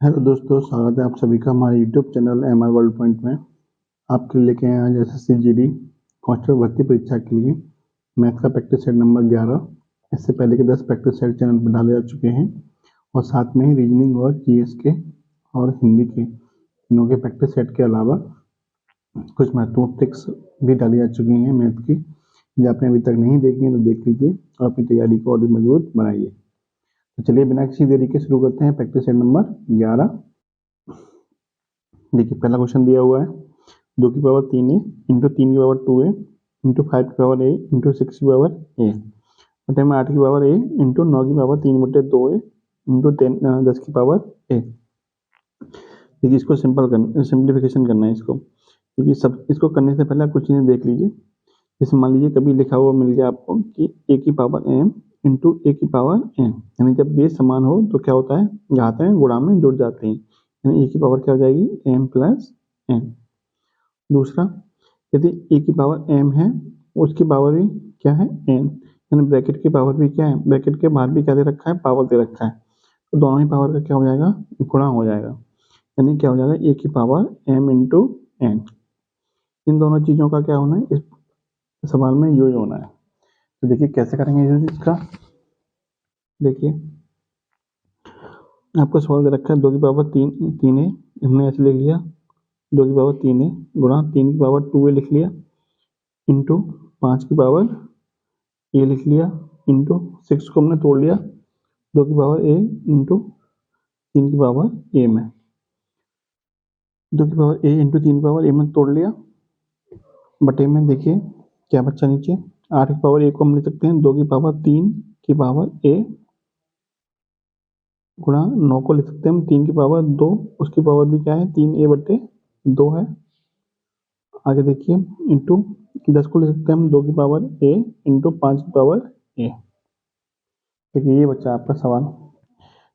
Hello दोस्तों, स्वागत है आप सभी का हमारे YouTube channel MR world point में। आपके लिए लेके आए हैं आज एसएससी जीडी कांस्टेबल भर्ती परीक्षा के लिए मैथ का प्रैक्टिस सेट नंबर 11। इससे पहले के 10 प्रैक्टिस सेट चैनल पर डाले जा चुके हैं और साथ में ही रीजनिंग और जीएस के और हिंदी के तीनों के प्रैक्टिस सेट के अलावा कुछ महत्वपूर्ण ट्रिक्स भी डाली जा चुकी हैं मैथ की। जो आपने अभी तक नहीं देखी हैं तो देख लीजिए और अपनी तैयारी को और भी मजबूत बनाइए। तो चलिए बिना किसी देरी के शुरू करते हैं प्रैक्टिस सेट नंबर 11। देखिए पहला क्वेश्चन दिया हुआ है 2 की पावर 3a इंटू 3 की पावर 2a इंटू 5 की पावर a इंटू 6 की पावर a बटे में 8 की पावर a इंटू 9 की पावर 3/2a इंटू 10 की पावर a। देखिए इसको सिंप्लीफिकेशन करना है इसको। देखिए सब इसको करने से पहले आप कुछ चीज़ें देख लीजिए। जैसे मान लीजिए कभी लिखा हुआ मिल गया आपको कि a की पावर m इंटू a की पावर n, यानी जब बेस समान हो तो क्या होता है, घातें गुणा में जुड़ जाते हैं, यानी a की पावर क्या हो जाएगी m प्लस n। दूसरा, यदि a की पावर m है उसकी पावर भी क्या है n, यानी ब्रैकेट की पावर भी क्या है, ब्रैकेट के बाहर भी क्या दे रखा है, पावर दे रखा है, तो दोनों ही पावर का क्या हो जाएगा, गुणा हो जाएगा, यानी क्या हो जाएगा a की पावर m इंटू n। इन दोनों चीज़ों का क्या होना है, इस सवाल में यूज होना है। तो देखिए कैसे करेंगे यूज इसका। देखिए आपको सवाल दे रखा है 2 की पावर 3 है, हमने ऐसे लिख लिया 2 की पावर 3 है गुणा 3 की पावर 2 लिख लिया इंटू 5 की पावर ए लिख लिया इंटू 6 को हमने तोड़ लिया 2 की पावर ए इंटू 3 की पावर ए में, 2 की पावर ए इंटू 3 की पावर ए में तोड़ लिया बटे में देखिए क्या बच्चा नीचे 8 की पावर ए को हम लिख सकते हैं 2 की पावर 3 की पावर ए गुणा 9 को लिख सकते हैं हम 3 की पावर 2, उसकी पावर भी क्या है 3a/2 है। आगे देखिए इंटू 10 को लिख सकते हैं हम 2 की पावर a इंटू 5 की पावर a। देखिए ये बच्चा आपका सवाल।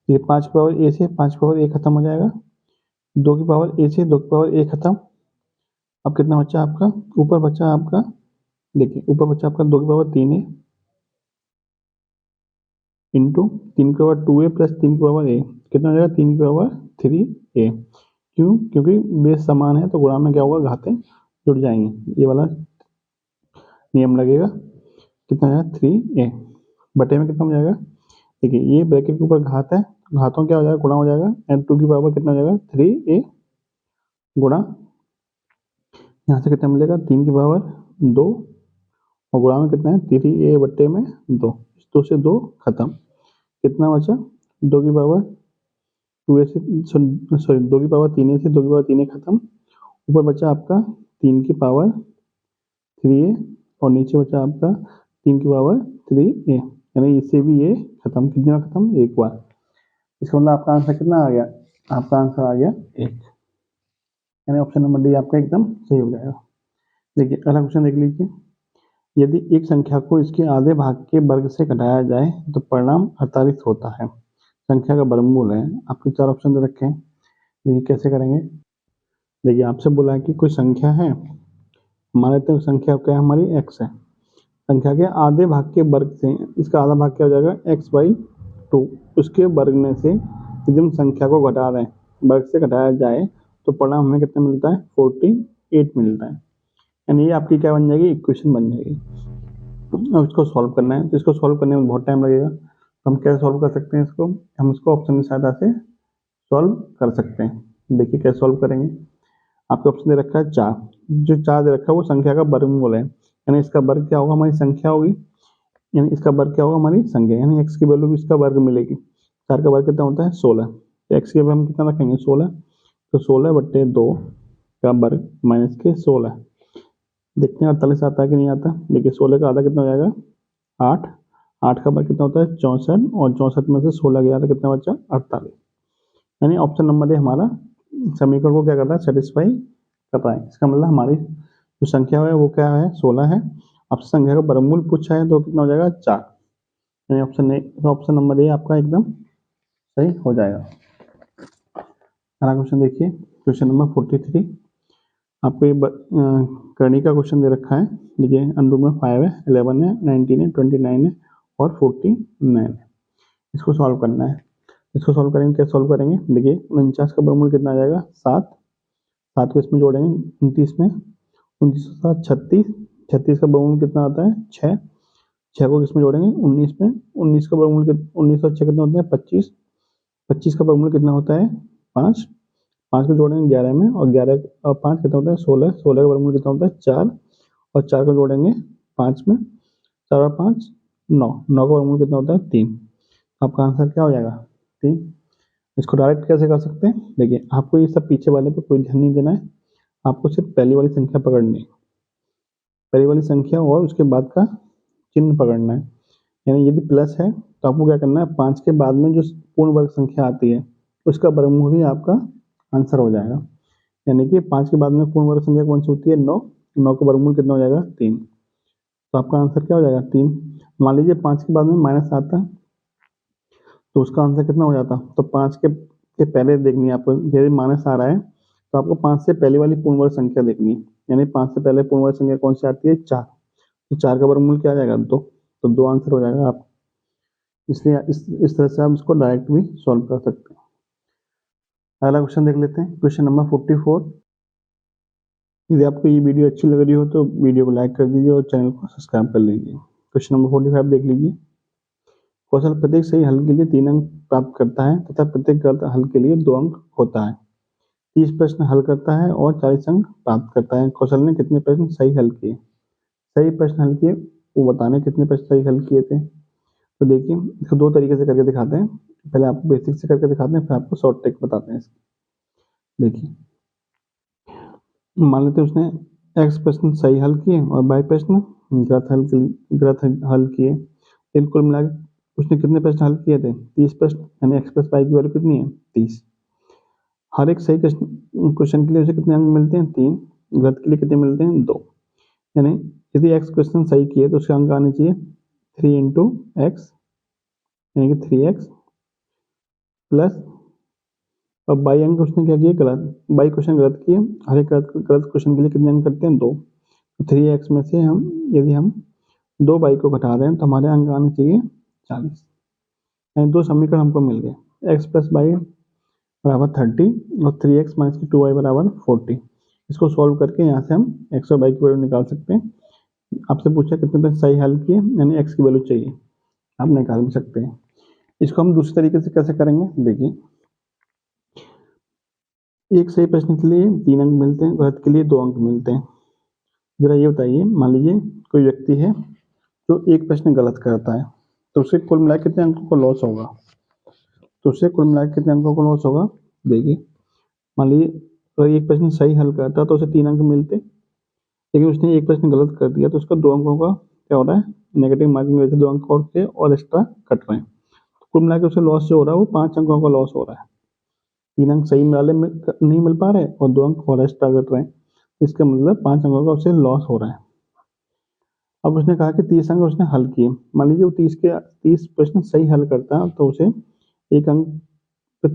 ये 5 की पावर a से 5 की पावर a खत्म हो जाएगा, 2 की पावर a से 2 की पावर a खत्म। अब कितना बच्चा आपका, ऊपर बच्चा आपका, देखिए ऊपर बच्चा आपका 2 की पावर 3 है इंटू 3 की पावर 2a प्लस 3 की पावर a, कितना हो जाएगा 3 की पावर 3a। क्यों, क्योंकि बेस समान है तो गुणा में क्या होगा, घातें जुड़ जाएंगी, ये वाला नियम लगेगा। कितना है 3a बटे में कितना हो जाएगा, देखिए ये ब्रैकेट के ऊपर घात है, घातों क्या हो जाएगा, गुणा हो जाएगा, एंड 2 की पावर कितना हो जाएगा 3a गुणा यहाँ से कितना मिलेगा 3 की पावर 2 और गुणा में कितना है 3a बट्टे में 2, 2 से 2 खत्म, कितना बचा 2 की पावर 2a से सॉरी 2 की पावर 3a से 2 की पावर 3a खत्म, ऊपर बचा आपका 3 की पावर 3a और नीचे बचा आपका 3 की पावर 3a, यानी इससे भी ये खत्म, कितनी बार खत्म, एक बार। इसका मतलब आपका आंसर कितना आ गया, आपका आंसर आ गया 1, यानी ऑप्शन नंबर डी आपका एकदम सही हो जाएगा। देखिए अगला क्वेश्चन देख लीजिए, यदि एक संख्या को इसके आधे भाग के वर्ग से घटाया जाए तो परिणाम 48 होता है। संख्या का वर्गमूल है, आपके 4 ऑप्शन दे रखे हैं। देखिए कैसे करेंगे। देखिए आपसे बोला है कि कोई संख्या है, हमारे तो संख्या क्या है, हमारी x है, संख्या के आधे भाग के वर्ग से इसका आधा भाग क्या हो जाएगा x/2, उसके वर्ग में से यदि हम संख्या को घटा दें, वर्ग से घटाया जाए तो परिणाम हमें कितना मिलता है 48 मिलता है, यानी ये आपकी क्या बन जाएगी, इक्वेशन बन जाएगी। अब इसको सॉल्व करना है, तो इसको सॉल्व करने में बहुत टाइम लगेगा, तो हम कैसे सॉल्व कर सकते हैं इसको, हम इसको ऑप्शन की सहायता से सॉल्व कर सकते हैं। देखिए कैसे सॉल्व करेंगे। आपके ऑप्शन दे रखा है 4, जो 4 दे रखा है वो संख्या का वर्गमूल है, यानी इसका वर्ग क्या होगा, हमारी संख्या होगी, यानी इसका वर्ग क्या होगा, हमारी संख्या, यानी x की वैल्यू भी इसका वर्ग मिलेगी। 4 का वर्ग कितना होता है 16, तो x की वैल्यू हम कितना रखेंगे 16, तो 16/2 का वर्ग माइनस के 16, देखते हैं 48 आता है कि नहीं आता। देखिए 16 का आधा कितना हो जाएगा 8, 8 का वर्ग कितना होता है 64 और 64 में से 16 गया तो कितना बचा 48, यानी ऑप्शन नंबर ए हमारा समीकरण को क्या करता है, सेटिस्फाई करता है। इसका मतलब हमारी जो संख्या है वो क्या है 16 है, अब संख्या का वर्गमूल पूछा है तो कितना हो जाएगा 4, यानी ऑप्शन नंबर ए आपका एकदम सही हो जाएगा। अगला क्वेश्चन देखिए, क्वेश्चन नंबर 43, आपको ये करनी का क्वेश्चन दे रखा है। देखिए अंडर में 5 है, 11 है, 19 है, 29 है और 49 है, इसको सॉल्व करना है। इसको सॉल्व करेंगे, कैसे सॉल्व करेंगे? देखिए 49 का वर्गमूल कितना आ जाएगा? 7। 7 को इसमें जोड़ेंगे 29 में, 29 के साथ 36, 36 का वर्गमूल कितना आता है? 6। 6 को किसमें जोड़ेंगे? 19 में, 19 का वर्गमूल 19 और 6 कितना होते हैं? 25। 25 का वर्गमूल कितना होता है? 5। 5 को जोड़ेंगे 11 में, और 11 और 5 कितना होता है? 16। 16 का वर्गमूल कितना होता है? 4। और 4 को जोड़ेंगे 5 में, 4 और 5 9। 9 का वर्गमूल कितना होता है? 3। आपका आंसर क्या हो जाएगा? 3। इसको डायरेक्ट कैसे कर सकते हैं? देखिए आपको ये सब पीछे वाले पे कोई ध्यान नहीं देना है, आपको सिर्फ पहली वाली संख्या पकड़नी है, पहली वाली संख्या और उसके बाद का चिन्ह पकड़ना है। यानी यदि प्लस है तो आपको क्या करना है? 5 के बाद में जो पूर्ण वर्ग संख्या आती है उसका वर्गमूल ही आपका आंसर हो जाएगा। यानी कि 5 के बाद में पूर्ण वर्ग संख्या कौन सी होती है? 9। 9 का वर्गमूल कितना हो जाएगा? 3। तो आपका आंसर क्या हो जाएगा? 3। मान लीजिए 5 के बाद में माइनस आता है तो उसका आंसर कितना हो जाता? तो 5 के पहले देखनी है आपको, यदि माइनस आ रहा है तो आपको 5 से पहले वाली पूर्ण वर्ग संख्या देखनी है। यानी 5 से पहले पूर्ण वर्ग संख्या कौन सी आती है? 4। तो 4 का वर्गमूल क्या आ जाएगा? 2। तो 2 आंसर हो जाएगा आप। इसलिए इस तरह से आप इसको डायरेक्ट भी सॉल्व कर सकते हैं। अगला क्वेश्चन देख लेते हैं, क्वेश्चन नंबर 44। यदि आपको ये वीडियो अच्छी लग रही हो तो वीडियो को लाइक कर दीजिए और चैनल को सब्सक्राइब कर लीजिए। क्वेश्चन नंबर 45 देख लीजिए। कौशल प्रत्येक सही हल के लिए 3 अंक प्राप्त करता है तथा प्रत्येक गलत हल के लिए 2 अंक होता है। 30 प्रश्न हल करता है और 40 अंक प्राप्त करता है। कौशल ने कितने प्रश्न सही हल किए? सही प्रश्न हल किए वो बताने कितने प्रश्न सही हल किए थे। तो देखिए इसको 2 तरीके से करके दिखाते हैं। पहले आपको बेसिक से करके दिखाते हैं, फिर आपको शॉर्ट ट्रिक बताते हैं इसकी। देखिए मान लेते हैं उसने x प्रश्न सही हल किए और y प्रश्न गलत हल किए। फिर कुल मिला के उसने कितने प्रश्न हल किए थे? 30 प्रश्न। यानी x प्लस y की वैल्यू कितनी है? 30। हर एक सही क्वेश्चन के लिए उसे कितने अंक मिलते हैं? 3। गलत के लिए कितने मिलते हैं? 2। यानी यदि x क्वेश्चन सही किए तो उसके अंक आने चाहिए 3 इंटू एक्स, यानी कि 3x प्लस, अब बाई अंक उसने क्या किया? गलत। बाई क्वेश्चन गलत किए। हर एक गलत क्वेश्चन के लिए कितने अंक करते हैं? 2। 3x में से यदि हम 2 बाई को घटा दें तो हमारे अंक आने चाहिए 40। यानी 2 समीकरण हमको मिल गए, x प्लस बाई बराबर 30 और 3x माइनस 2y बराबर 40। इसको सॉल्व करके यहाँ से हम x और y की वैल्यू निकाल सकते हैं। आपसे पूछा कितने प्रश्न सही हल किए, यानी x की वैल्यू चाहिए, आप निकाल भी सकते हैं। इसको हम दूसरे तरीके से कैसे करेंगे? देखिए एक सही प्रश्न के लिए 3 अंक मिलते हैं, गलत के लिए 2 अंक मिलते हैं। जरा ये बताइए, मान लीजिए कोई व्यक्ति है जो एक प्रश्न गलत करता है तो उसे कुल मिला कितने अंकों को लॉस होगा? तो उससे कुल मिला कितने अंकों को लॉस होगा? देखिए मान लीजिए अगर एक प्रश्न सही हल करता तो उसे 3 अंक मिलते, लेकिन उसने एक प्रश्न गलत कर दिया तो उसका 2 अंकों का क्या हो रहा है? नेगेटिव मार्किंग वजह से 2 अंक और एक्स्ट्रा कट रहे हैं। तो कुल मिला के उसे लॉस जो हो रहा है वो 5 अंकों का लॉस हो रहा है। 3 अंक सही वाले में नहीं मिल पा रहे और 2 अंक और एक्स्ट्रा कट रहे हैं, इसका मतलब 5 अंकों का उसे लॉस हो रहा है। अब उसने कहा कि 30 अंक उसने हल किए। मान लीजिए वो 30 प्रश्न सही हल करता है तो उसे एक अंक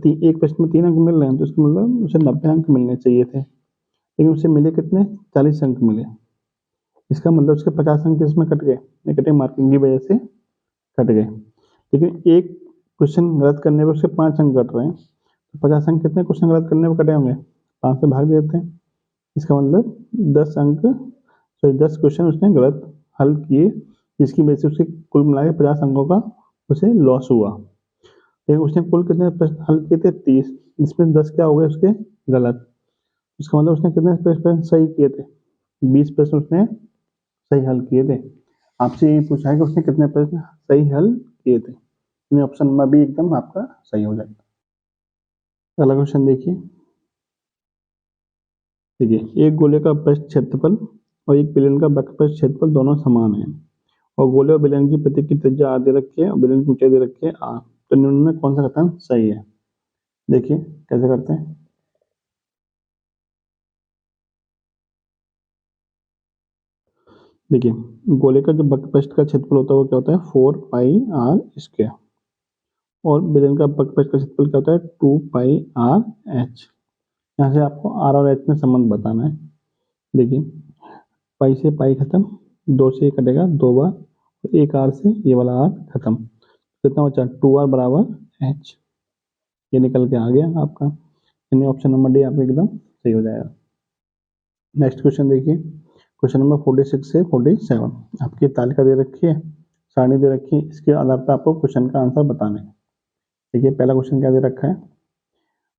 एक प्रश्न में 3 अंक मिल रहे हैं, तो इसका मतलब उसे 90 अंक मिलने चाहिए थे, लेकिन उसे मिले कितने? 40 अंक मिले। इसका मतलब उसके 50 अंक इसमें कट गए, नेगेटिव मार्किंग की वजह से कट गए। लेकिन एक क्वेश्चन गलत करने पर उसके 5 अंक कट रहे हैं, तो 50 अंक कितने क्वेश्चन गलत करने पर कटे होंगे? 5 से भाग देते हैं। इसका मतलब 10 अंक, सॉरी 10 क्वेश्चन उसने गलत हल किए, जिसकी वजह से उसके कुल मिला के 50 अंकों का उसे लॉस हुआ। लेकिन उसने कुल कितने प्रश्न हल किए थे? 30। इसमें 10 क्या हो गए उसके गलत। इसका मतलब उसने कितने प्रश्न सही किए थे? 20 प्रश्न उसने सही हल किए थे। आपसे ये पूछा है कि उसने कितने प्रश्न सही हल किए थे, ऑप्शन नंबर बी एकदम आपका सही हो जाएगा। अगला क्वेश्चन देखिए। देखिए एक गोले का पृष्ठ क्षेत्रफल और एक बेलन का वक्र पृष्ठ क्षेत्रफल दोनों समान है, और गोले और बेलन की प्रतीक की त्रिज्या आर दे रखी है और बेलन की ऊंचाई दे रखी है आर। तो निम्न में कौन सा कथन सही है? देखिए कैसे करते हैं। देखिए गोले का जो वक्र पृष्ठ का क्षेत्रफल होता है वो क्या होता है? 4 पाई आर स्क्वायर, और बेलन का वक्र पृष्ठ का क्षेत्रफल क्या होता है? 2 पाई आर एच। यहाँ से आपको आर और एच में संबंध बताना है। देखिए पाई से पाई खत्म, 2 से कटेगा 2 बार, एक आर से ये वाला आर खत्म, कितना बचा? 2 आर बराबर एच। ये निकल के आ गया आपका, यानी ऑप्शन नंबर डी आपका एकदम सही हो जाएगा। नेक्स्ट क्वेश्चन देखिए, क्वेश्चन नंबर 46 से 47 आपकी तालिका दे रखी है, सारणी दे रखी है, इसके आधार पर आपको क्वेश्चन का आंसर बताना है। देखिए पहला क्वेश्चन क्या दे रखा है,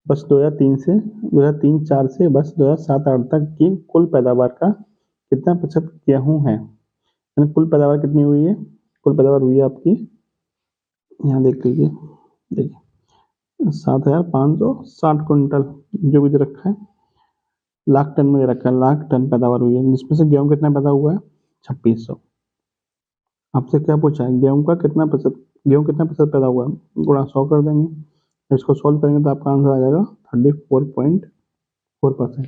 वर्ष 2003-4 से वर्ष 2007-8 तक की कुल पैदावार का कितना प्रतिशत गेहूं है, यानी कुल पैदावार कितनी हुई है, कुल पैदावार हुई है आपकी, यहाँ देख लीजिए, देखिए 7,560 क्विंटल जो भी दे रखा है, लाख टन में दे रखा है, लाख टन पैदावार हुई है, जिसमें से गेहूं कितना पैदा हुआ है 2600। आपसे क्या पूछा है, गेहूं कितना प्रतिशत पैदा हुआ है, गुणा 100 कर देंगे, इसको सॉल्व करेंगे तो आपका आंसर आ जाएगा 34.4%।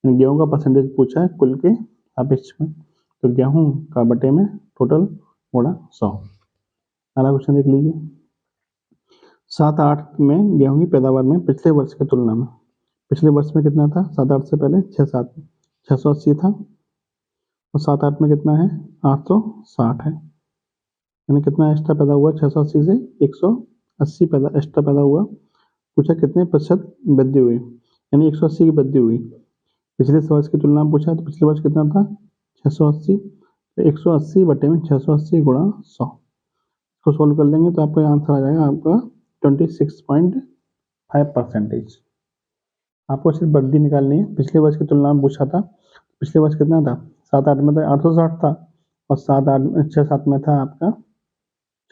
गेहूं का परसेंटेज पूछा है कुल के सापेक्ष में, तो गेहूं का बटे में टोटल गुणा 100। अगला क्वेश्चन देख लीजिए, 7-8 में गेहूं की पैदावार में पिछले वर्ष की तुलना में, पिछले वर्ष में कितना था, 7-8 से पहले 6-7 में 680 था, और 7-8 में कितना है 860 है, यानी कितना एक्स्ट्रा पैदा हुआ, 680 से 180 एक्स्ट्रा पैदा हुआ। पूछा कितने प्रतिशत वृद्धि हुई, यानी 180 की वृद्धि हुई। पिछले वर्ष की तुलना में पूछा, तो पिछले वर्ष कितना था 680, तो 180 बटे में 680 गुणा 100, इसको सोल्व कर लेंगे तो आपका आंसर आ जाएगा आपका 26.5%। आपको सिर्फ वृद्धि निकालनी है, पिछले वर्ष की तुलना में पूछा था, पिछले वर्ष कितना था 7-8 में था 860 था, और 6-7 में था आपका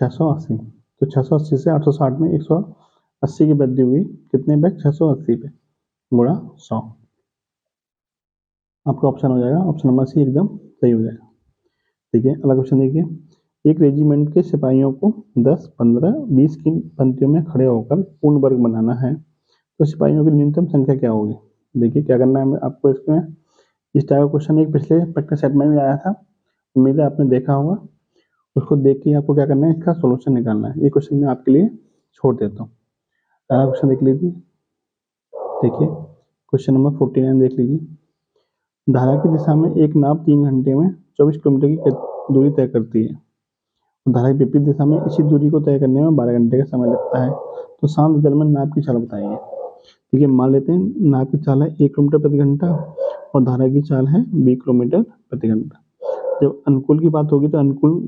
680, तो 680 से 860 में 180 की वृद्धि हुई, कितने पे 680 पे गुणा 100, आपका ऑप्शन हो जाएगा, ऑप्शन नंबर सी एकदम सही हो जाएगा। देखिए अगला क्वेश्चन देखिए, एक रेजिमेंट के सिपाहियों को 10, 15, 20 की पंक्तियों में खड़े होकर पूर्ण वर्ग बनाना है, तो सिपाहियों की न्यूनतम संख्या क्या होगी। देखिए क्या करना है आपको, इसमें इस टाइप का क्वेश्चन एक पिछले प्रैक्टिस सेट में भी आया था, उम्मीद है आपने देखा होगा, उसको देख के आपको क्या करना है, इसका सोल्यूशन निकालना है। ये क्वेश्चन मैं आपके लिए छोड़ देता हूँ। अगला क्वेश्चन देख लीजिए, देखिए क्वेश्चन नंबर 49 देख लीजिए, धारा की दिशा में एक नाव 3 घंटे में 24 किलोमीटर की दूरी तय करती है, धारा की विपरीत दिशा में इसी दूरी को तय करने में 12 घंटे का समय लगता है, तो शांत जल में नाव की चाल बताइए। ठीक है, मान लेते हैं नाव की चाल है 1 किलोमीटर प्रति घंटा और धारा की चाल है 20 किलोमीटर प्रति घंटा। जब अनुकूल की बात होगी तो अनुकूल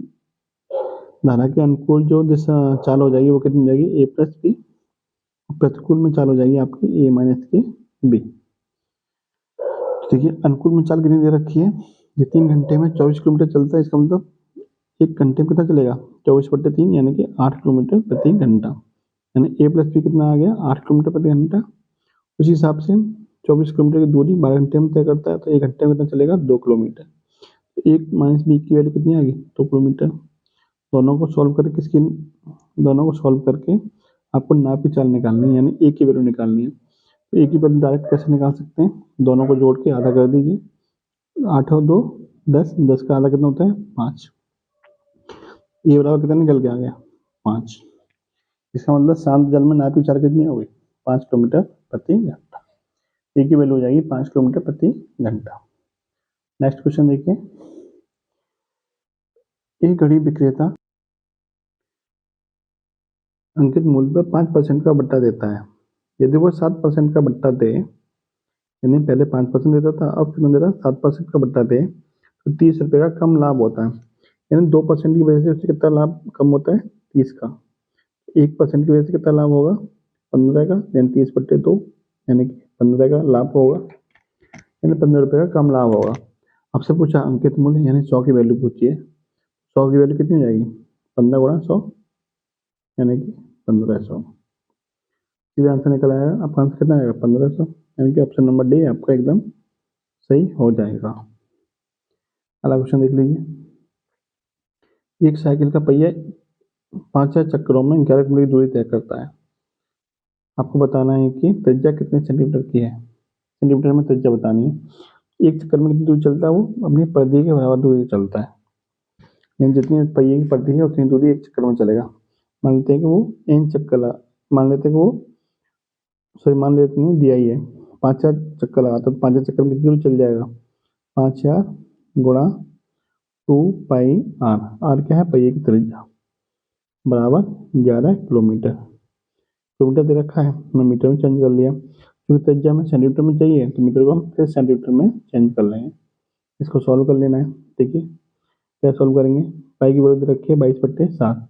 धारा के अनुकूल जो दिशा चाल हो जाएगी वो कितनी हो जाएगी, a+b, प्रतिकूल में चाल हो जाएगी आपकी a-b। देखिए अनुकूल में चाल कितनी दे रखी है, ये 3 घंटे में 24 किलोमीटर चलता है, इसका मतलब 1 घंटे में कितना चलेगा 24/3 यानी कि 8 किलोमीटर प्रति घंटा, यानी a+b कितना आ गया 8 किलोमीटर प्रति घंटा। उसी हिसाब से 24 किलोमीटर की दूरी 12 घंटे में तय करता है, तो 1 घंटे में कितना चलेगा 2 किलोमीटर, 1 - b की वैल्यू कितनी आ गई 2 किलोमीटर। दोनों को सॉल्व करके आपको नाव की चाल निकालनी है, यानी a की वैल्यू निकालनी है। तो a की वैल्यू डायरेक्ट कैसे निकाल सकते हैं, दोनों को जोड़ के आधा कर दीजिए, 8 और 2 10, 10 का आधा कितना होता है 5, ये बराबर कितना निकल के आ गया 5। इसका मतलब शांत जल में नाव की चाल कितनी हो गई 5 किलोमीटर प्रति घंटा, ए की वैल्यू हो जाएगी 5 किलोमीटर प्रति घंटा। नेक्स्ट क्वेश्चन देखिए, एक घड़ी विक्रेता अंकित मूल्य पर 5% का बट्टा देता है, यदि वो 7% का बट्टा दे, यानी पहले 5% देता था, अब कितना दे रहा है 7% का बट्टा दे, तो 30 रुपये का कम लाभ होता है, यानी 2% की वजह से उससे कितना लाभ कम होता है 30 का, 1% की वजह से कितना लाभ होगा 15 का, यानी 30/2, यानी कि 15 का लाभ होगा, यानी 15 रुपये का कम लाभ होगा। आपसे पूछा अंकित मूल्य यानी 100 की वैल्यू पूछिए, 100 की वैल्यू कितनी हो जाएगी 15 गुणा 100 यानी कि 1500, सीधा आंसर निकल आएगा, आपका आंसर कितना आएगा 1500, यानी कि ऑप्शन नंबर डी आपका एकदम सही हो जाएगा। अगला क्वेश्चन देख लीजिए, एक साइकिल का पहिया 5 चक्करों में 11 किलोमीटर की दूरी तय करता है, आपको बताना है कि त्रिज्या कितने सेंटीमीटर की है, सेंटीमीटर में त्रिज्या बतानी है। एक चक्कर में कितनी दूरी चलता है, वो अपनी परिधि के बराबर दूरी चलता है, यानी जितनी पहिए की परिधि है उतनी दूरी एक चक्कर में चलेगा। मान लेते हैं कि वो n चक्कर मान लेते हैं कि वो मान लेते हैं दिया ही है 5 चक्कर लगा, तो 5 चक्कर में कितनी दूरी चल जाएगा 5000 गुणा 2πr, r क्या है पहिए की त्रिज्या, बराबर 11 किलोमीटर। किलोमीटर दे रखा है, मैं मीटर में चेंज कर लिया, क्योंकि त्रिज्या में सेंटीमीटर में चाहिए तो मीटर को हम फिर सेंटीमीटर में चेंज कर लेंगे। इसको सॉल्व कर लेना है। देखिए क्या सॉल्व करेंगे, पाई की वैल्यू दे रखी है 22/7,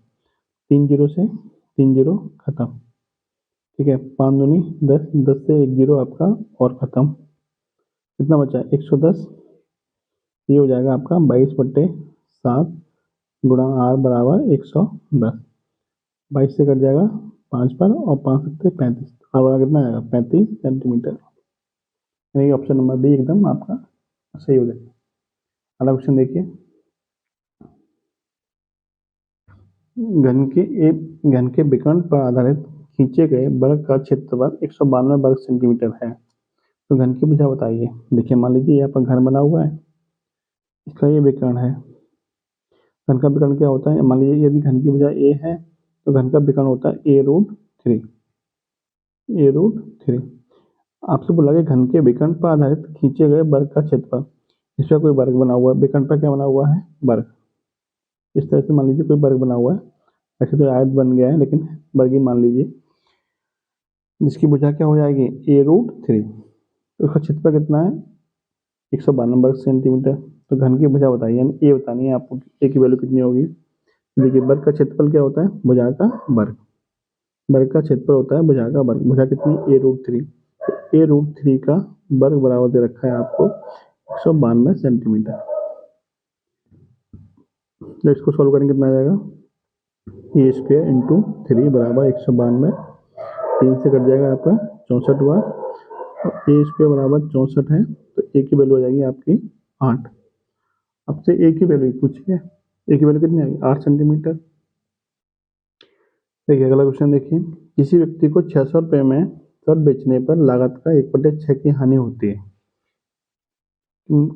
3 जीरो से 3 जीरो खत्म, ठीक है, 5 दूनी 10, 10 से 1 जीरो आपका और खत्म, कितना बचा 110, ये हो जाएगा आपका 22/7 गुणा आर बराबर 110, 22 से कट जाएगा 5 पर और 5 सकते 35, आर बराबर कितना आएगा 35 सेंटीमीटर। यानी ऑप्शन नंबर बी एकदम आपका सही हो जाएगा। अगला क्वेश्चन देखिए, घन के विकर्ण पर आधारित खींचे गए वर्ग का क्षेत्रफल 192 वर्ग सेंटीमीटर है, तो घन की भुजा बताइए। देखिए मान लीजिए यहाँ पर घर बना हुआ है, इसका ये विकर्ण है, घन का विकर्ण क्या होता है, मान लीजिए यदि घन की भुजा ए है तो घन का विकर्ण होता है a√3, a√3। आपसे बोला कि घन के विकर्ण पर आधारित खींचे गए वर्ग का क्षेत्रफल, इसका कोई वर्ग बना हुआ है, विकर्ण पर क्या बना हुआ है वर्ग, इस तरह से मान लीजिए कोई वर्ग बना हुआ है, ऐसे तो आयत बन गया है लेकिन वर्ग ही मान लीजिए, जिसकी भुजा क्या हो जाएगी a√3, तो उसका क्षेत्रफल कितना है 192 वर्ग सेंटीमीटर। तो घन की भुजा बताइए, यानी ए बतानी है आपको, ए की वैल्यू कितनी होगी। देखिए वर्ग का क्षेत्रफल क्या होता है भुजा का वर्ग, वर्ग का क्षेत्रफल होता है भुजा का वर्ग, भुजा कितनी a√3, तो a√3 का वर्ग बराबर दे रखा है आपको 192 सेंटीमीटर। तो इसको सोल्व करेंगे कितना आ जाएगा, a² इंटू 3 बराबर 192, 3 से कट जाएगा आपका 64 बार, और a² बराबर 64 है तो a की वैल्यू आ जाएगी आपकी 8। आपसे a की वैल्यू पूछिए, a की वैल्यू कितनी आएगी 8 सेंटीमीटर। देखिए अगला क्वेश्चन देखिए, किसी व्यक्ति को 600 रुपये में शर्ट बेचने पर लागत का 1/6 की हानि होती है,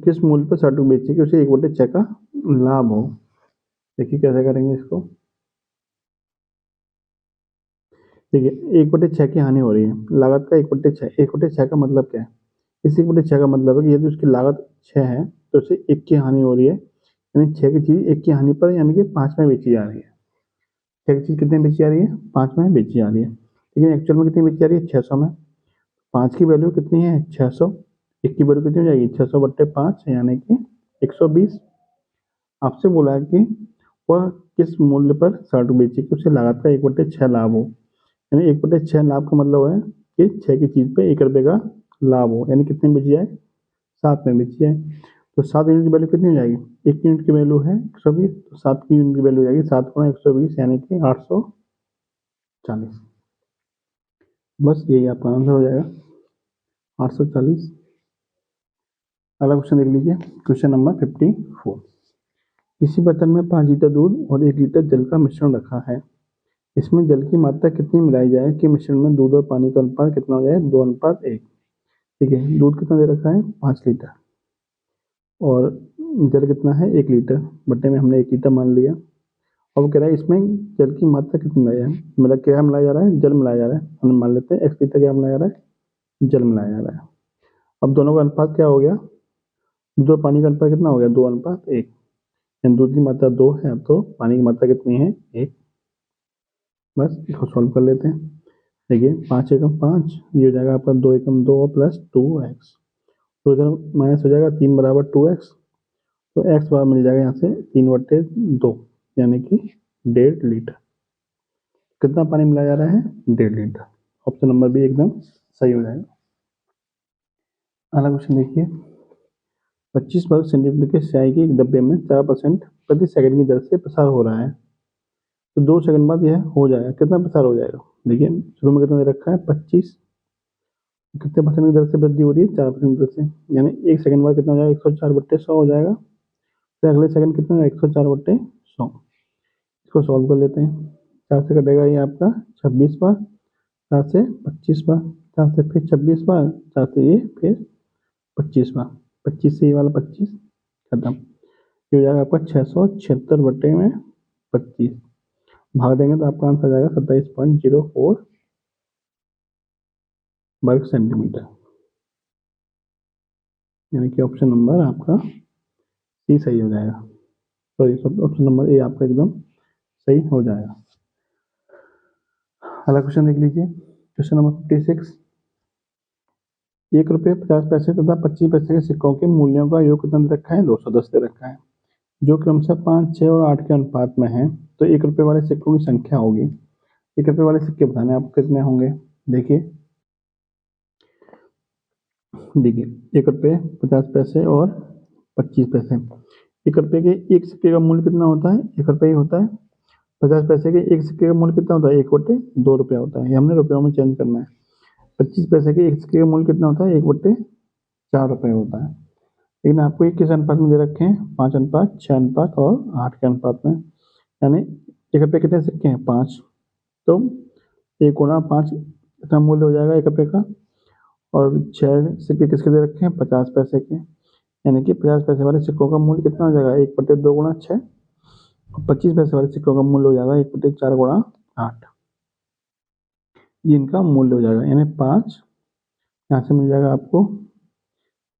किस मूल्य पर शर्ट बेची कि उसे 1/6 का लाभ हो। देखिए कैसे करेंगे इसको, देखिए 1/6 की हानि हो रही है, लागत का 1/6, 1/6 का मतलब क्या है, इस 1/6 का मतलब है कि यदि उसकी लागत 6 है तो उसे 1 की हानि हो रही है, यानी 6 की चीज 1 की हानि पर यानी कि 5 में बेची जा रही है। 6 की चीज कितने बेची जा रही है 5 में बेची जा रही है, लेकिन एक्चुअल में कितनी बेची जा रही है 600 में। 5 की वैल्यू कितनी है 600, 1 की वैल्यू कितनी हो जाएगी 600/5 यानी कि 120। आपसे बोला है कि वह किस मूल्य पर शर्ट बेची कि उसे लागत का 1/6 लाभ हो, यानी 1/6 लाभ का मतलब है कि 6 की चीज पे 1 रुपये का लाभ हो, यानी कितने में बेची जाए 7 में बेची जाए। तो 7 यूनिट की वैल्यू कितनी हो जाएगी, 1 यूनिट की वैल्यू है 120, तो 7 की यूनिट की वैल्यू हो जाएगी 7 गुणा 120 यानी कि 840। बस यही आपका आंसर हो जाएगा 840। अगला क्वेश्चन देख लीजिए, क्वेश्चन नंबर 54, किसी बर्तन में 5 लीटर दूध और 1 लीटर जल का मिश्रण रखा है, इसमें जल की मात्रा कितनी मिलाई जाए कि मिश्रण में दूध और पानी का अनुपात कितना हो जाए 2:1। ठीक है, दूध कितना दे रखा है 5 लीटर और जल कितना है 1 लीटर, बट्टे में हमने 1 लीटर मान लिया। अब वो कह रहा है इसमें जल की मात्रा कितनी मिलाई है, मतलब क्या मिलाया जा रहा है जल मिलाया जा रहा है, हम मान लेते हैं 1 लीटर क्या मिलाया जा रहा है जल मिलाया जा रहा है। अब दोनों का अनुपात क्या हो गया, दूध और पानी का अनुपात कितना हो गया 2:1, दूध की मात्रा 2 है तो पानी की मात्रा कितनी है 1। बस इसको सॉल्व कर लेते हैं। देखिए 5 एकम 5, ये हो जाएगा आपका 2 एकम 2 प्लस 2x, तो इधर माइनस हो जाएगा 3 बराबर 2x, तो x बराबर मिल जाएगा यहाँ से 3/2 यानी कि 1.5 लीटर। कितना पानी मिलाया जा रहा है 1.5 लीटर, ऑप्शन नंबर बी एकदम सही हो जाएगा। अगला क्वेश्चन देखिए, 25 वर्ग सेंटीमीटर के स्याही के एक डब्बे में 4% प्रति सेकंड की दर से प्रसार हो रहा है, तो 2 सेकंड बाद यह हो जाएगा, कितना प्रसार हो जाएगा। देखिए शुरू में कितना दे रखा है 25, कितने परसेंट की दर से वृद्धि हो रही है 4% दर से, यानी 1 सेकंड बाद कितना हो जाएगा 104/100 हो जाएगा, फिर अगले सेकंड कितना 104/100। इसको सॉल्व कर लेते हैं, 4 से कटेगा ये आपका 26 बार, 4 से 25 बार, 4 से फिर 26 बार, 4 से ये फिर 25 बार, 25 से ये वाला 25 खत्म, ये हो जाएगा आपका 676/25, भाग देंगे तो आपका आंसर आ जाएगा 27.04 वर्ग सेंटीमीटर, यानी कि ऑप्शन नंबर आपका सी सही हो जाएगा, सॉरी ऑप्शन नंबर ए आपका एकदम सही हो जाएगा। अगला क्वेश्चन देख लीजिए, क्वेश्चन नंबर 56, 1 रुपये 50 पैसे तथा 25 पैसे के सिक्कों के मूल्यों का योग कितना दे रखा है? 210 दे रखा है, जो क्रमशः 5, 6 और 8 के अनुपात में है। तो 1 रुपये वाले सिक्कों की संख्या होगी, 1 रुपये वाले सिक्के बताने आपको कितने होंगे। देखिए 1 रुपये 50 पैसे और 25 पैसे। 1 रुपये के एक सिक्के का मूल्य कितना होता है? 1 रुपये ही होता है। 50 पैसे के एक सिक्के का मूल्य कितना होता है? 1/2 रुपया होता है, ये हमने रुपयों में चेंज करना है। 25 पैसे के एक सिक्के का मूल्य कितना होता है? 1/4 रुपये होता है। लेकिन आपको ये किस अनुपात में दे रखे हैं? 5 अनुपात 6 अनुपात और 8 के अनुपात में, यानी 1 रुपये कितने सिक्के हैं? 5, तो 1 गुणा 5 कितना मूल्य हो जाएगा 1 रुपये का। और 6 सिक्के किसके दे रखे हैं? 50 पैसे के, यानी कि 50 पैसे वाले सिक्कों का मूल्य कितना हो जाएगा? 1/2 गुणा 6। 25 पैसे वाले सिक्कों का मूल्य हो जाएगा 1/4 गुणा 8, ये इनका मूल्य हो जाएगा। यानी 5 यहाँ से मिल जाएगा आपको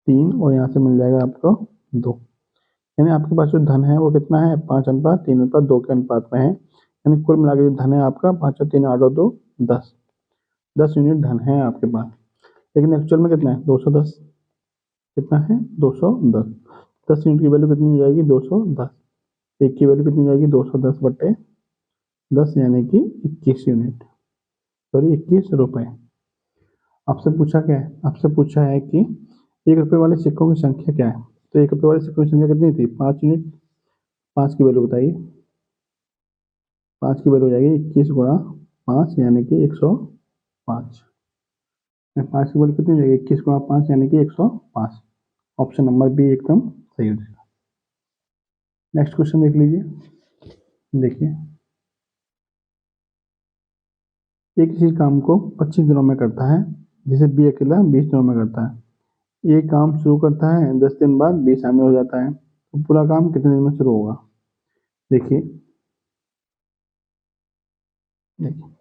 3 और यहाँ से मिल जाएगा आपको 2। यानी आपके पास जो धन है वो कितना है? 5 अनुपात 3 अनुपात 2 के अनुपात में है। यानी कुल मिला के जो धन है आपका 5 और 3 8 और 2 10 यूनिट धन है आपके पास। लेकिन एक्चुअल में कितना है? 210। कितना है? 210। 10 यूनिट की वैल्यू कितनी हो जाएगी? 210। एक की वैल्यू कितनी हो जाएगी? 210/10, यानी कि 21 यूनिट, सॉरी 21 रुपए। आपसे पूछा क्या है? आपसे पूछा है कि 1 रुपये वाले सिक्कों की संख्या क्या है। तो 1 रुपये वाले सिक्कों की संख्या कितनी थी? 5 यूनिट। 5 की वैल्यू बताइए। 5 की वैल्यू हो जाएगी 21 गुणा 5, यानी कि 105। 5 की वैल्यू कितनी हो जाएगी? 21 गुणा 5 यानी कि 105। ऑप्शन नंबर बी एकदम सही हो जाएगा। नेक्स्ट क्वेश्चन देख लीजिए। देखिए, ए किसी काम को 25 दिनों में करता है, जिसे बी अकेला 20 दिनों में करता है। ये काम शुरू करता है, 10 दिन बाद बी शामिल हो जाता है, तो पूरा काम कितने दिन में शुरू होगा? देखिए देखिए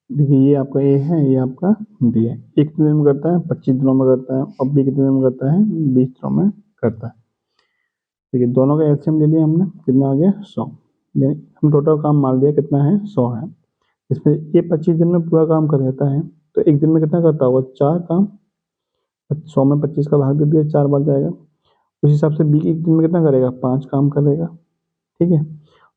देखिए, ये आपका ए है, ये आपका बी है। एक कितने दिन में करता है? 25 दिनों में करता है। और बी कितने दिन में करता है? 20 दिनों में करता है। देखिए दोनों का एलसीएम ले लिया हमने, कितना आ गया? 100। यानी हम टोटल काम मान लिया कितना है? 100 है। इसमें ये 25 दिन में पूरा काम कर देता है, तो एक दिन में कितना करता होगा? 4 काम। 100 में 25 का भाग दे दिया, 4 बार जाएगा। उस हिसाब से बी एक दिन में कितना करेगा? 5 काम करेगा। ठीक है,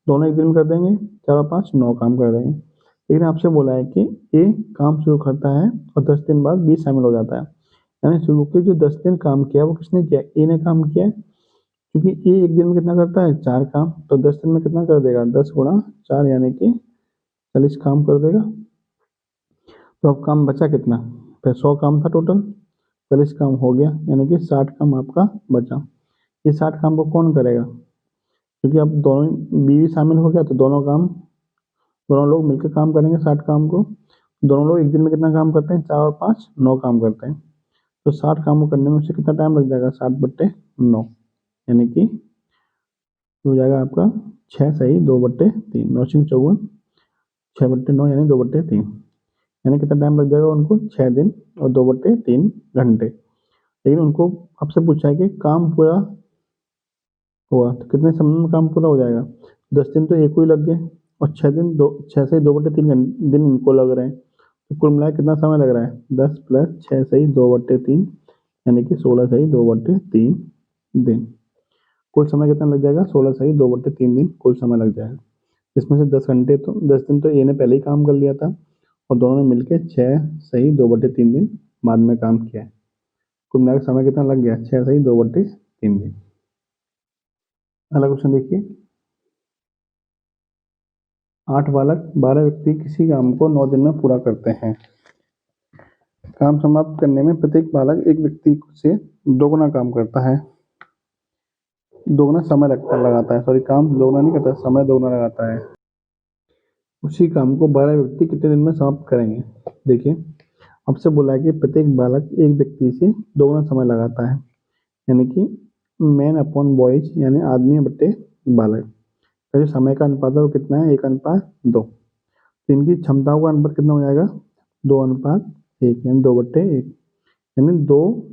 दोनों एक दिन में कर देंगे, 4 और 5 9 काम कर देंगे। लेकिन आपसे बोला है कि ए काम शुरू करता है और 10 दिन बाद बी शामिल हो जाता है। यानी शुरू के जो 10 दिन काम किया वो किसने किया? ए ने काम किया है। क्योंकि ए एक दिन में कितना करता है? 4 काम, तो 10 दिन में कितना कर देगा? 10 गुणा 4 यानी कि 40 काम कर देगा। तो अब काम बचा कितना? फिर 100 काम था टोटल, 40 काम हो गया, यानी कि 60 काम आपका बचा। ये 60 काम को कौन करेगा? क्योंकि अब दोनों बीवी शामिल हो गया, तो दोनों लोग मिलकर काम करेंगे 60 काम को। दोनों लोग एक दिन में कितना काम करते हैं? 4 और 5 9 काम करते हैं। तो 60 काम को करने में उसे कितना टाइम लग जाएगा? 60/9, यानी कि हो जाएगा आपका 6 सही 2/3, 9 6 54, 6/9 यानी 2/3, यानी कितना टाइम लग जाएगा उनको? 6 दिन और 2/3 घंटे। लेकिन उनको आपसे पूछा है कि काम पूरा हुआ तो कितने समय में काम पूरा हो जाएगा? 10 दिन तो एक ही लग गए, और 6 से 2/3 दिन इनको लग रहे हैं, तो कुल मिला कितना समय लग रहा है? 10 + 6 सही 2/3, यानी कि 16 सही 2/3 दिन। कुल समय कितना लग जाएगा? 16 सही 2/3 दिन कुल समय लग जाएगा। इसमें से 10 दिन तो ए ने पहले ही काम कर लिया था, और दोनों ने मिलकर 6 सही 2/3 दिन बाद में काम किया है। कुल मिलाकर समय कितना लग गया? 6 सही 2/3 दिन। अगला क्वेश्चन देखिए, 8 बालक 12 व्यक्ति किसी काम को 9 दिन में पूरा करते हैं। काम समाप्त करने में प्रत्येक बालक एक व्यक्ति से दोगुना काम करता है, दोगुना समय लगाता है, सॉरी काम दोगुना नहीं करता, समय दोगुना लगाता है। उसी काम को 12 व्यक्ति कितने दिन में समाप्त करेंगे? देखिए आपसे बोला है कि प्रत्येक बालक एक व्यक्ति से दोगुना समय लगाता है, यानी कि मैन अपॉन बॉयज, यानी आदमी बटे बालक का जो समय का अनुपात है वो कितना है? 1:2। तो इनकी क्षमताओं का अनुपात कितना हो जाएगा? 2:1, यानी 2/1, यानी 2,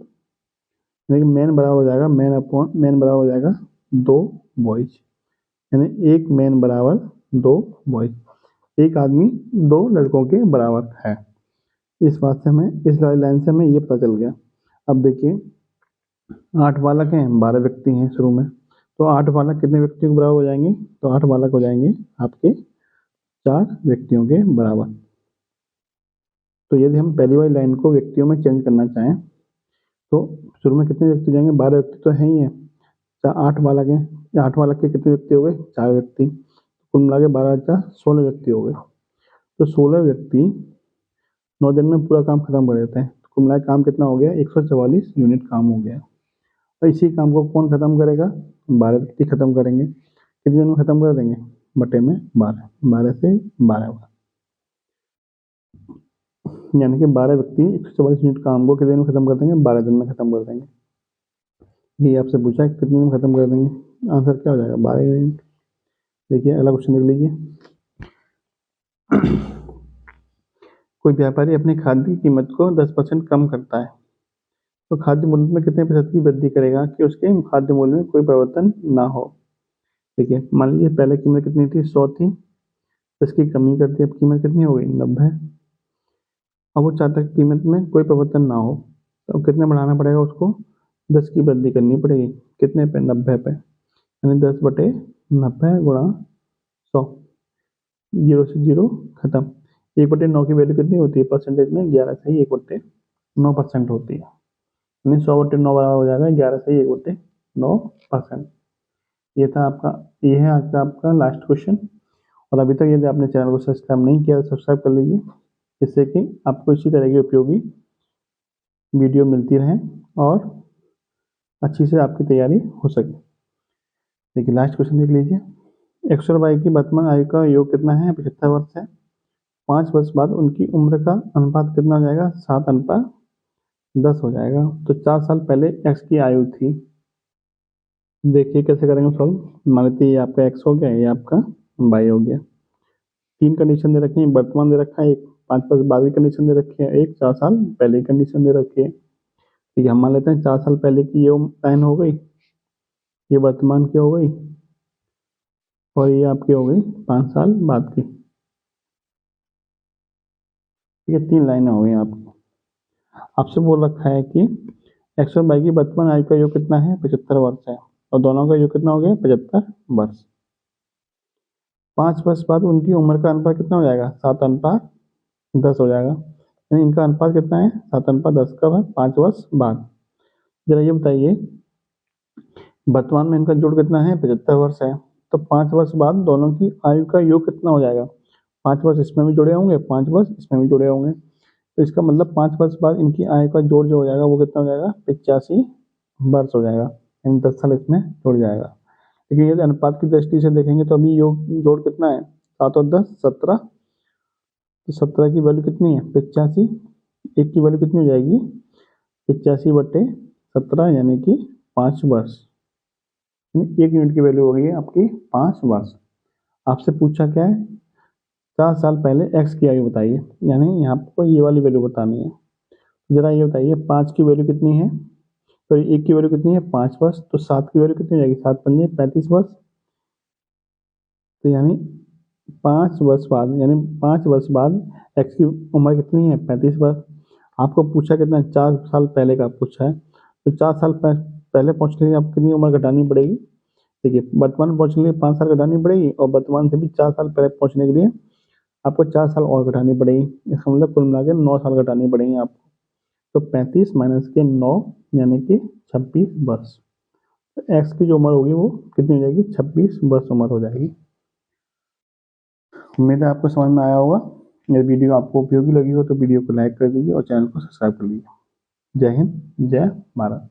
यानी मैन बराबर हो जाएगा मैन बराबर हो जाएगा 2 बॉयज, यानी एक मैन बराबर 2 बॉयज। एक आदमी 2 लड़कों के बराबर है। इस बात से हमें, इस लाइन से हमें ये पता चल गया। अब देखिए 8 बालक हैं, 12 व्यक्ति हैं शुरू में, तो 8 बालक कितने व्यक्तियों के बराबर हो जाएंगे? तो 8 बालक हो जाएंगे आपके 4 व्यक्तियों के बराबर। तो यदि हम पहली वाली लाइन को व्यक्तियों में चेंज करना चाहें तो शुरू में कितने व्यक्ति जाएंगे? 12 व्यक्ति तो है ही है, 8 बालक हैं, 8 बालक के कितने व्यक्ति हो गए? 4 व्यक्ति, कुल मिला के 12 16 व्यक्ति हो गए। तो 16 व्यक्ति 9 दिन में पूरा काम खत्म कर देते हैं, तो कुल मिला काम कितना हो गया? 144 यूनिट काम हो गया। और इसी काम को कौन खत्म करेगा? 12 व्यक्ति खत्म करेंगे। कितने दिन में खत्म कर देंगे? बटे में 12, 12 से 12, यानी कि 12 व्यक्ति 144 यूनिट काम को कितने दिन में खत्म कर देंगे? 12 दिन में खत्म कर देंगे। ये आपसे पूछा है कितने दिन में खत्म कर देंगे, आंसर क्या हो जाएगा? 12 यूनिट। देखिए अगला क्वेश्चन देख लीजिए। कोई व्यापारी अपनी खाद्य की कीमत को 10% कम करता है, तो खाद्य मूल्य में कितने प्रतिशत की वृद्धि करेगा कि उसके खाद्य मूल्य में कोई परिवर्तन ना हो? देखिए मान लीजिए पहले कीमत कितनी थी? 100 थी, इसकी कमी कर दी, अब कीमत कितनी हो गई? 90। अब वो चाहता है कि कीमत में कोई परिवर्तन ना हो, तो कितने बढ़ाना पड़ेगा उसको? 10 की वृद्धि करनी पड़ेगी। कितने पे? 90 पे, यानी 10 बटे 90 गुणा 100, 0 से 0 खत्म। 1/9 की वैल्यू कितनी होती है परसेंटेज में? 11 से ही 1/9% होती है, यानी 100/9 बराबर हो जाएगा 11 से ही 1/9%। ये था आपका, ये है आज का आपका लास्ट क्वेश्चन। और अभी तक यदि आपने चैनल को सब्सक्राइब नहीं किया तो सब्सक्राइब कर लीजिए, जिससे कि आपको इसी तरह की उपयोगी वीडियो मिलती रहे और अच्छी से आपकी तैयारी हो सके। देखिए लास्ट क्वेश्चन देख लीजिए। एक्स और वाई की वर्तमान आयु का योग कितना है? 75 वर्ष है। 5 वर्ष बाद उनकी उम्र का अनुपात कितना हो जाएगा? 7:10 हो जाएगा। तो 4 साल पहले एक्स की आयु थी। देखिए कैसे करेंगे सॉल्व। मान लेते हैं ये आपका एक्स हो गया, ये आपका वाई हो गया। 3 कंडीशन दे रखी है, वर्तमान दे रखा है एक, 5 वर्ष बाद की कंडीशन दे रखी है एक, 4 साल पहले की कंडीशन दे रखी है। ठीक है, हम मान लेते हैं 4 साल पहले की ये लाइन हो गई, ये वर्तमान की हो गई, और ये आपकी हो गई 5 साल बाद की। ठीक है, 3 लाइनें हो गई आपकी। आपसे बोल रखा है कि एक्स और वाई की वर्तमान आयु का योग कितना है? 75 वर्ष है, और दोनों का योग कितना हो गया? 75 वर्ष। 5 वर्ष बाद उनकी उम्र का अनुपात कितना हो जाएगा? 7:10 हो जाएगा, यानी इनका अनुपात कितना है? 7:10 कब है? 5 वर्ष बाद। जरा ये बताइए वर्तमान में इनका जोड़ कितना है? 75 वर्ष है, तो 5 वर्ष बाद दोनों की आयु का योग कितना हो जाएगा? 5 वर्ष इसमें भी जुड़े होंगे, 5 वर्ष इसमें भी जुड़े होंगे, तो इसका मतलब 5 वर्ष बाद इनकी आयु का जोड़ जो हो जाएगा वो कितना हो जाएगा? 85 वर्ष हो जाएगा, यानी 10 साल इसमें जुड़ जाएगा। लेकिन यदि अनुपात की दृष्टि से देखेंगे तो अभी योग जोड़ कितना है? 7 और 10 17, तो 17 की वैल्यू कितनी है? 85। एक की वैल्यू कितनी हो जाएगी? 85/17, यानी कि 5 वर्ष। 1 यूनिट की वैल्यू हो गई है आपकी 5 वर्ष। आपसे पूछा क्या है? 4 साल पहले एक्स की आयु बताइए, यानी यहाँ आपको ये वाली वैल्यू बतानी है। जरा ये बताइए 5 की वैल्यू कितनी है? तो 1 की वैल्यू कितनी है? 5 वर्ष। तो 7 की वैल्यू कितनी हो जाएगी? 7 पंजे 35 वर्ष। तो यानी 5 वर्ष बाद, यानी 5 वर्ष बाद एक्स की उम्र कितनी है? 35 वर्ष। आपको पूछा कितना? 4 साल पहले का पूछा है, तो 4 साल पहले पहुंचने के लिए आपको कितनी उम्र घटानी पड़ेगी? देखिए वर्तमान पहुंचने के लिए 5 साल घटानी पड़ेगी, और वर्तमान से भी 4 साल पहले पहुंचने के लिए आपको 4 साल और घटानी पड़ेगी। इसका मतलब कुल मिला के 9 साल घटानी पड़ेगी आपको। तो 35 माइनस के 9, यानी कि 26 वर्ष। तो एक्स की जो उम्र होगी वो कितनी हो जाएगी? 26 वर्ष उम्र हो जाएगी। उम्मीद है आपको समझ में आया होगा। यदि वीडियो आपको उपयोगी लगी हो तो वीडियो को लाइक कर दीजिए और चैनल को सब्सक्राइब कर लीजिए। जय हिंद, जय भारत।